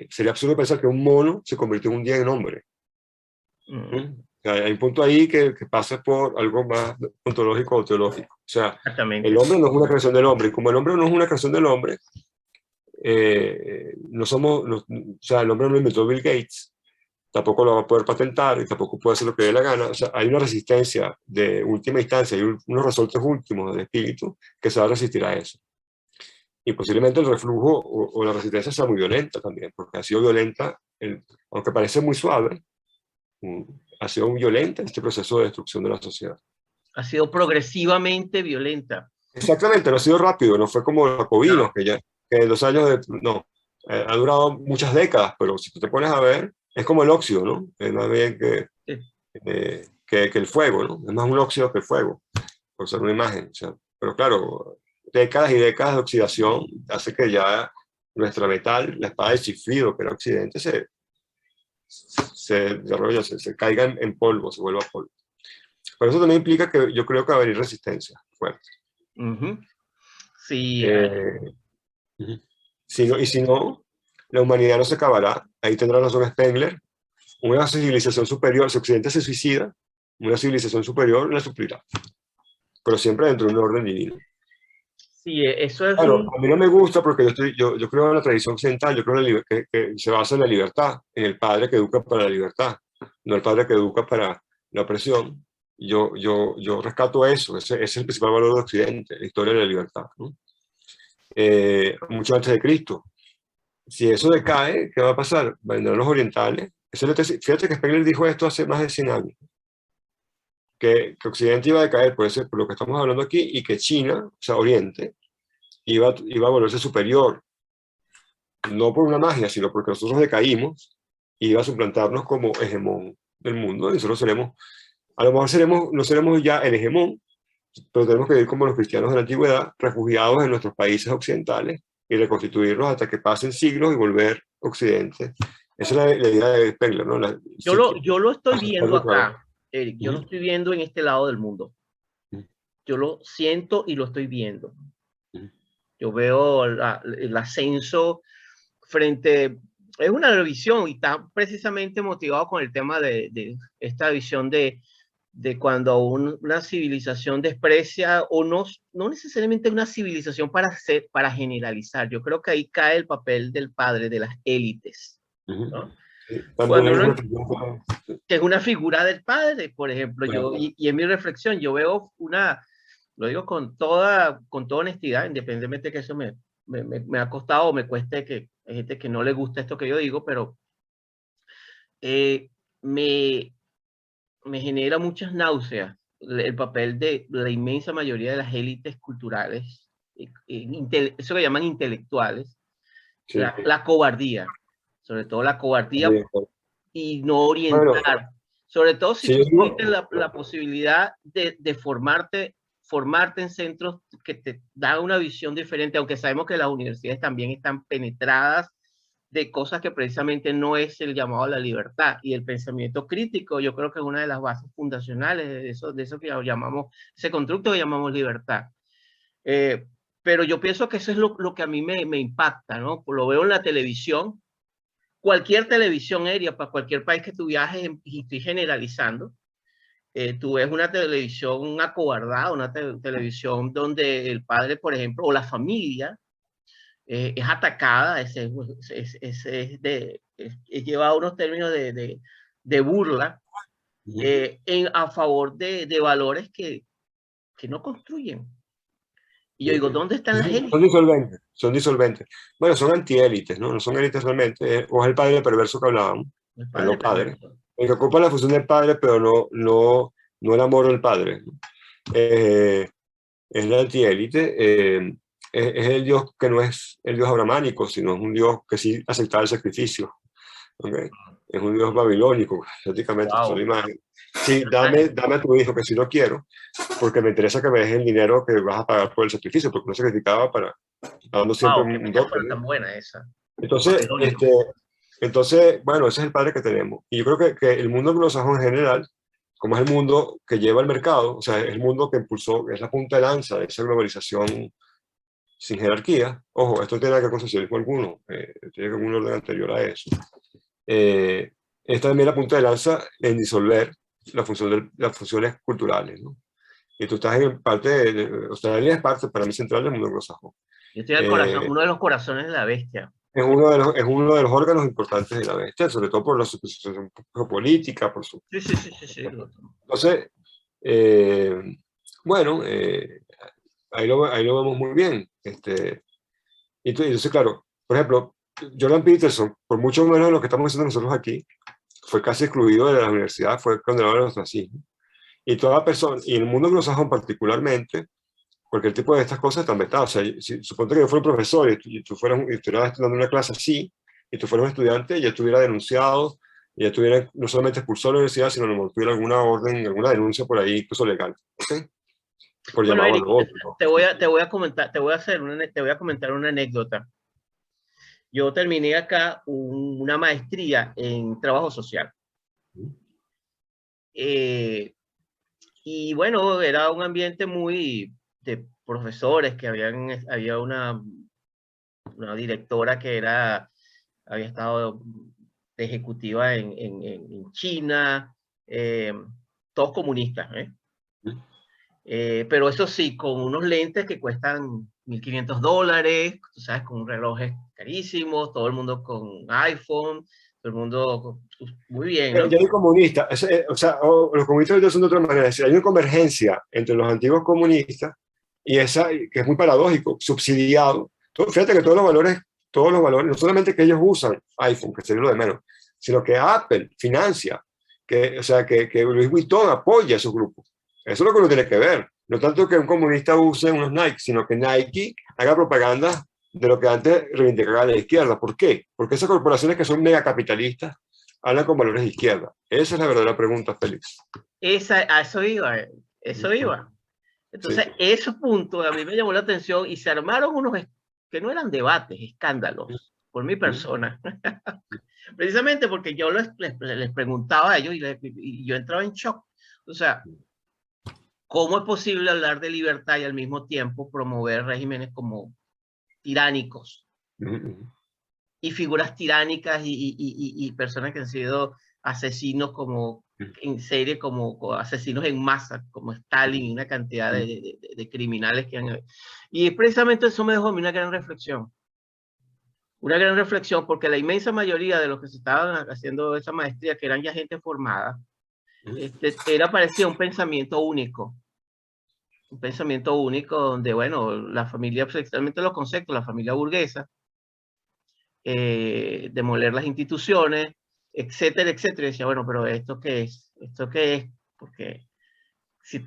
S2: sería absurdo pensar que un mono se convirtió un día en hombre.
S1: Mm,
S2: O sea, hay un punto ahí que pasa por algo más ontológico o teológico. O sea, el
S1: exactamente.
S2: hombre no es una creación del hombre, y como el hombre no es una creación del hombre, no somos, o sea, el hombre no lo inventó Bill Gates, tampoco lo va a poder patentar y tampoco puede hacer lo que dé la gana. O sea, hay una resistencia de última instancia, hay unos resortes últimos del espíritu que se va a resistir a eso. Y posiblemente el reflujo o la resistencia sea muy violenta también, porque ha sido violenta, aunque parece muy suave, mm, ha sido muy violenta este proceso de destrucción de la sociedad.
S1: Ha sido progresivamente violenta.
S2: Exactamente, no ha sido rápido, no fue como Jacobino,
S1: No,
S2: que en 2 años, no, ha durado muchas décadas, pero si tú te pones a ver, es como el óxido, ¿no? Es más bien
S1: sí,
S2: que el fuego, ¿no? Es más un óxido que el fuego, por ser una imagen. O sea, pero claro, décadas y décadas de oxidación hace que ya nuestra metal, la espada de Chifrido, que era Occidente, se desarrolla, se caiga en polvo, se vuelva polvo. Pero eso también implica que yo creo que va a haber resistencia fuerte.
S1: ujú. Sí,
S2: Eh, si no, y si no, la humanidad no se acabará. Ahí tendrá razón Spengler. Una civilización superior, si Occidente se suicida, una civilización superior la suplirá, pero siempre dentro de un orden divino.
S1: sí, eso es
S2: Claro,
S1: un...
S2: a mí no me gusta porque yo creo en la tradición occidental, yo creo que se basa en la libertad, en el padre que educa para la libertad, no el padre que educa para la opresión. Yo rescato eso, ese es el principal valor de Occidente, la historia de la libertad, ¿no? Mucho antes de Cristo. Si eso decae, ¿qué va a pasar? Vendrán los orientales. Fíjate que Spengler dijo esto hace más de 100 años, que Occidente iba a decaer por lo que estamos hablando aquí y que China, o sea, Oriente, iba a volverse superior, no por una magia, sino porque nosotros decaímos y iba a suplantarnos como hegemón del mundo. Y nosotros a lo mejor no seremos ya el hegemón, pero tenemos que vivir como los cristianos de la antigüedad, refugiados en nuestros países occidentales y reconstituirlos hasta que pasen siglos y volver Occidente. Esa es la idea de Spengler, ¿no? El ciclo.
S1: yo lo estoy viendo
S2: Aceptarlo otra vez.
S1: acá, Eric, yo lo
S2: Ujú,
S1: estoy viendo en este lado del mundo.
S2: ujú,
S1: Yo lo siento y lo estoy viendo.
S2: ujú.
S1: Yo veo el ascenso frente, es una revisión y está precisamente motivado con el tema de esta visión de cuando una civilización desprecia o no, no necesariamente una civilización para generalizar. Yo creo que ahí cae el papel del padre de las élites,
S2: Ujú.
S1: ¿no?
S2: Sí,
S1: Cuando
S2: también
S1: uno,
S2: reflexión.
S1: que es una figura del padre, por ejemplo,
S2: Claro.
S1: y en mi reflexión, yo veo lo digo con toda honestidad, independientemente de que eso me ha costado o me cueste que hay gente que no le gusta esto que yo digo, pero eh, me, me genera muchas náuseas el papel de la inmensa mayoría de las élites culturales, eso que llaman intelectuales,
S2: Sí,
S1: la cobardía, sobre todo la cobardía
S2: también.
S1: y no
S2: Bueno,
S1: orientar, sobre todo si
S2: si
S1: tú
S2: yo
S1: tuviste
S2: digo,
S1: la posibilidad de formarte en centros que te dan una visión diferente, aunque sabemos que las universidades también están penetradas de cosas que precisamente no es el llamado a la libertad y el pensamiento crítico, yo creo que es una de las bases fundacionales de eso que llamamos, ese constructo que llamamos libertad. Eh, pero yo pienso que eso es lo que a mí me impacta, ¿no? Lo veo en la televisión, cualquier televisión aérea, para cualquier país que tú viajes, y estoy generalizando, tú ves una televisión acobardada, una televisión donde el padre, por ejemplo, o la familia, es atacada, es llevado a unos términos de burla, a favor de valores que no construyen. Y yo digo, ¿dónde están las élites?
S2: Son disolventes, son disolventes. Bueno, son antiélites, ¿no? No son élites realmente. O es el padre perverso que hablábamos, el no padre. El que ocupa la función del padre, pero no el amor del padre. Es la antiélite. Es el Dios que no es el Dios abramánico, sino es un Dios que sí aceptaba el sacrificio. ¿Okay? Es un Dios babilónico, prácticamente,
S1: Wow.
S2: solo imagen. Sí, dame a tu hijo, que si no quiero, porque me interesa que me dejes el dinero que vas a pagar por el sacrificio, porque no sacrificaba dando siempre
S1: Wow,
S2: un
S1: qué
S2: dote.
S1: tan buena esa.
S2: Entonces, bueno, ese es el padre que tenemos. Y yo creo que el mundo anglosajón en general, como es el mundo que lleva el mercado, o sea, es el mundo que impulsó, es la punta de lanza de esa globalización sin jerarquía. Ojo, esto no tiene nada que ver con socialismo alguno, tiene que ver con un orden anterior a eso. Es también la punta de lanza en disolver las funciones culturales, ¿no? Y tú estás en parte, Australia es parte para mí central del mundo anglosajón.
S1: Yo estoy al corazón, uno de los corazones de la bestia.
S2: Es uno de los órganos importantes de la bestia, sobre todo por la situación geopolítica, por su...
S1: Sí.
S2: Entonces, bueno, ahí lo vemos muy bien. Entonces, claro, por ejemplo, Jordan Peterson, por mucho menos de lo que estamos haciendo nosotros aquí, fue casi excluido de la universidad, fue condenado al ostracismo. Y toda persona, y en el mundo anglosajón particularmente, cualquier tipo de estas cosas están vetadas. O sea, si suponte que yo fuera un profesor y tú estuvieras dando una clase así, y tú fueras un estudiante, ya estuviera denunciado, ya estuviera no solamente expulsado de la universidad, sino que tuviera alguna orden, alguna denuncia por ahí, incluso legal. ¿Okay? Por
S1: Bueno,
S2: llamado
S1: Eric,
S2: a lo otro.
S1: te voy a comentar, te voy a comentar una anécdota. Yo terminé acá una maestría en trabajo social. Y bueno, era un ambiente muy de profesores que había una directora que había estado de ejecutiva en China, todos comunistas, pero eso sí, con unos lentes que cuestan $1,500, tú sabes, con relojes carísimos, todo el mundo con iPhone, todo el mundo muy bien, ¿no?
S2: Ya hay comunistas, o sea, los comunistas son de otra manera, es decir, hay una convergencia entre los antiguos comunistas y esa, que es muy paradójico, subsidiado. Fíjate que todos los valores, no solamente que ellos usan iPhone, que sería lo de menos, sino que Apple financia, o sea, que Louis Vuitton apoya a esos grupos. Eso es lo que uno tiene que ver. No tanto que un comunista use unos Nike, sino que Nike haga propaganda de lo que antes reivindicaba la izquierda. ¿Por qué? Porque esas corporaciones que son megacapitalistas hablan con valores de izquierda. Esa es la verdadera pregunta, Félix.
S1: A eso iba, eso iba. Entonces, sí. Ese punto a mí me llamó la atención y se armaron unos que no eran debates, escándalos, por mi persona. Precisamente porque yo les preguntaba a ellos y yo entraba en shock. O sea, ¿cómo es posible hablar de libertad y al mismo tiempo promover regímenes como tiránicos? Y figuras tiránicas y personas que han sido asesinos como en serie, como asesinos en masa, como Stalin y una cantidad de criminales que han... Y precisamente eso me dejó a mí una gran reflexión. Una gran reflexión porque la inmensa mayoría de los que se estaban haciendo esa maestría, que eran ya gente formada, parecía un pensamiento único. Un pensamiento único donde, bueno, la familia, especialmente los conceptos, la familia burguesa, demoler las instituciones, etcétera, etcétera. Y decía, bueno, pero ¿esto qué es? ¿Esto qué es? Porque si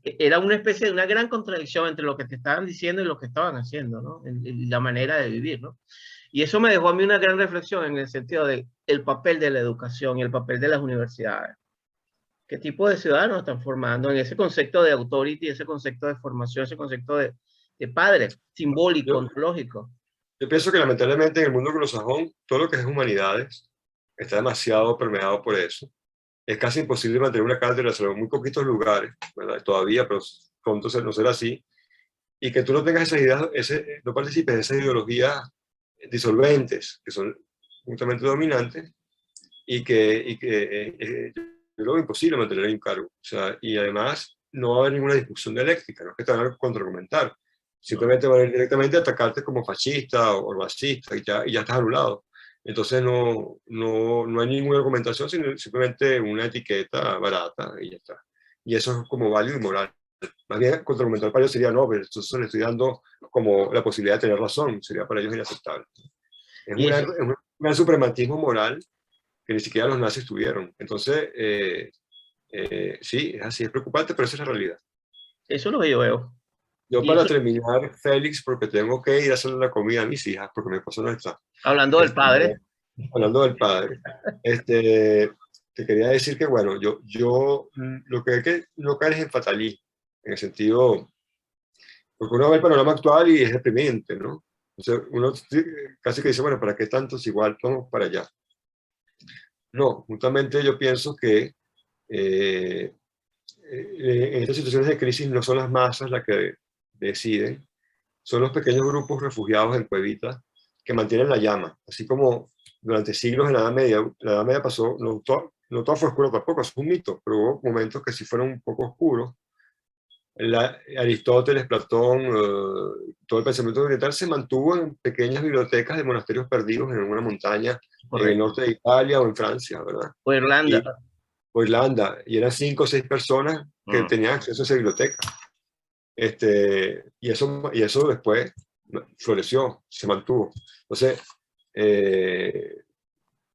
S1: era una especie de una gran contradicción entre lo que te estaban diciendo y lo que estaban haciendo, ¿no? En la manera de vivir, ¿no? Y eso me dejó a mí una gran reflexión en el sentido de el papel de la educación y el papel de las universidades. ¿Qué tipo de ciudadanos están formando en ese concepto de authority, ese concepto de formación, ese concepto de padre, simbólico, ontológico?
S2: Yo pienso que lamentablemente en el mundo anglosajón, todo lo que es humanidades está demasiado permeado por eso. Es casi imposible mantener una cátedra en muy poquitos lugares, ¿verdad? Todavía, pero pronto no será así. Y que tú no tengas esas ideas, no participes de esas ideologías disolventes, que son justamente dominante y que yo lo veo imposible mantener en un cargo. O sea, y además no va a haber ninguna discusión dialéctica, no es que te van a contraargumentar. Simplemente van a ir directamente a atacarte como fascista o racista y ya estás anulado. Entonces no hay ninguna argumentación, sino simplemente una etiqueta barata y ya está. Y eso es como válido y moral. Más bien, contraargumentar para ellos sería, no, pero entonces le estoy dando como la posibilidad de tener razón, sería para ellos inaceptable. Es
S1: Y eso,
S2: un gran suprematismo moral que ni siquiera los nazis tuvieron. Entonces, sí, es así, es preocupante, pero esa es la realidad.
S1: eso es lo que yo veo.
S2: Yo
S1: Y
S2: para
S1: eso,
S2: terminar, Félix, porque tengo que ir a hacerle la comida a mis hijas, porque mi esposo no está.
S1: hablando del
S2: Este,
S1: padre,
S2: hablando del padre, te quería decir que, bueno, lo que hay que no caer es en fatalismo, en el sentido, porque uno ve el panorama actual y es deprimente, ¿no? Entonces uno casi que dice, bueno, ¿para qué tantos igual? Vamos para allá. No, justamente yo pienso que eh, en estas situaciones de crisis no son las masas las que deciden, son los pequeños grupos refugiados en cuevitas que mantienen la llama, así como durante siglos en la Edad Media pasó, no todo fue oscuro tampoco, es un mito, pero hubo momentos que sí fueron un poco oscuros. Aristóteles, Platón, todo el pensamiento oriental se mantuvo en pequeñas bibliotecas de monasterios perdidos en una montaña en el
S1: correcto.
S2: norte de Italia o en Francia, ¿verdad?
S1: O Irlanda.
S2: O Irlanda, y eran 5 o 6 personas que
S1: Mm.
S2: tenían acceso a esa biblioteca. Y eso después floreció, se mantuvo. Entonces,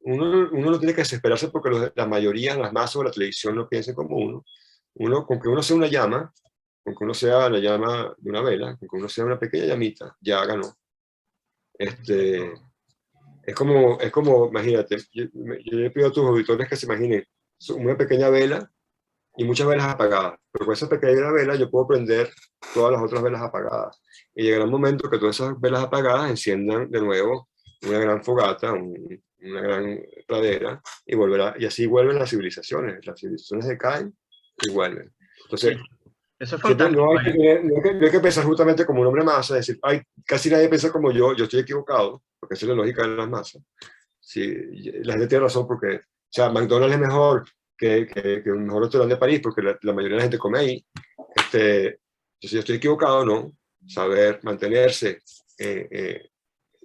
S2: uno no tiene que desesperarse porque la mayoría, las masas o la televisión no piensen como uno. Con que uno sea una llama, con que uno sea la llama de una vela, con que uno sea una pequeña llamita, ya ganó. Este, es como, imagínate, yo le pido a tus auditores que se imaginen una pequeña vela y muchas velas apagadas. Pero con esa pequeña vela yo puedo prender todas las otras velas apagadas. Y llegará un momento que todas esas velas apagadas enciendan de nuevo una gran fogata, una gran pradera, y así vuelven las civilizaciones. Las civilizaciones decaen y vuelven.
S1: Sí,
S2: Entonces,
S1: eso es
S2: no
S1: fantástico,
S2: hay que,
S1: Eric.
S2: no hay que pensar justamente como un hombre masa, decir, ay, casi nadie piensa como yo estoy equivocado, porque esa es la lógica de las masas. Sí, la gente tiene razón porque, o sea, McDonald's es mejor que un mejor restaurante de París porque la mayoría de la gente come ahí. Si yo estoy equivocado, no. Saber mantenerse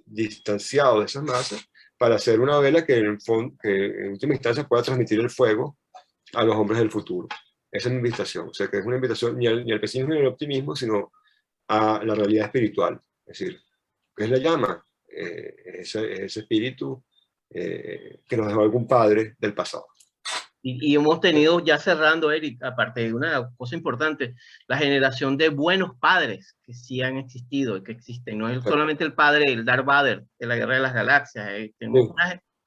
S2: distanciado de esas masas para hacer una vela que en última instancia pueda transmitir el fuego a los hombres del futuro. Esa es mi invitación. O sea, que es una invitación ni al pesimismo ni al optimismo, sino a la realidad espiritual. Es decir, ¿qué es la llama? Ese espíritu que nos dejó algún padre del pasado.
S1: Y hemos tenido, ya cerrando, Eric, aparte de una cosa importante, la generación de buenos padres que sí han existido y que existen. No es solamente el padre, el Darth Vader de la Guerra de las Galaxias. Tenemos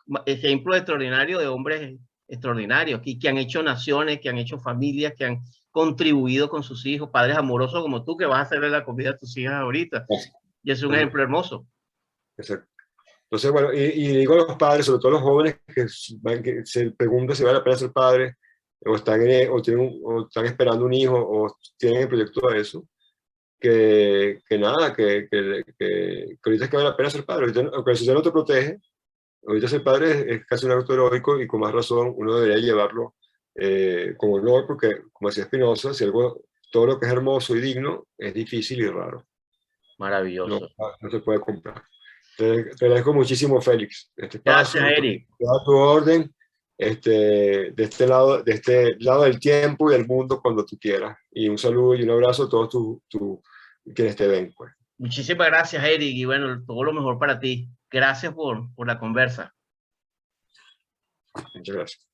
S1: un ejemplo extraordinario de hombres extraordinarios y que han hecho naciones, que han hecho familias, que han contribuido con sus hijos, padres amorosos como tú, que vas a hacerle la comida a tus hijas ahorita. Y es un ejemplo hermoso.
S2: Exacto. Entonces, bueno, y digo a los padres, sobre todo los jóvenes que se preguntan si vale la pena ser padres, o están esperando un hijo, o tienen el proyecto de eso, que nada, que ahorita es que vale la pena ser padre. Ahorita, aunque el sistema no te protege, ahorita ser padre es casi un acto heroico y con más razón uno debería llevarlo con honor, porque, como decía Spinoza, todo lo que es hermoso y digno es difícil y raro. No,
S1: Maravilloso.
S2: no se puede comprar. Te agradezco muchísimo, Félix, este
S1: Gracias,
S2: espacio,
S1: Eric.
S2: a tu orden, de este lado del tiempo y del mundo cuando tú quieras. Y un saludo y un abrazo a todos quienes te ven. Pues.
S1: Muchísimas gracias, Eric. Y bueno, todo lo mejor para ti. Gracias por la conversa.
S2: Muchas gracias.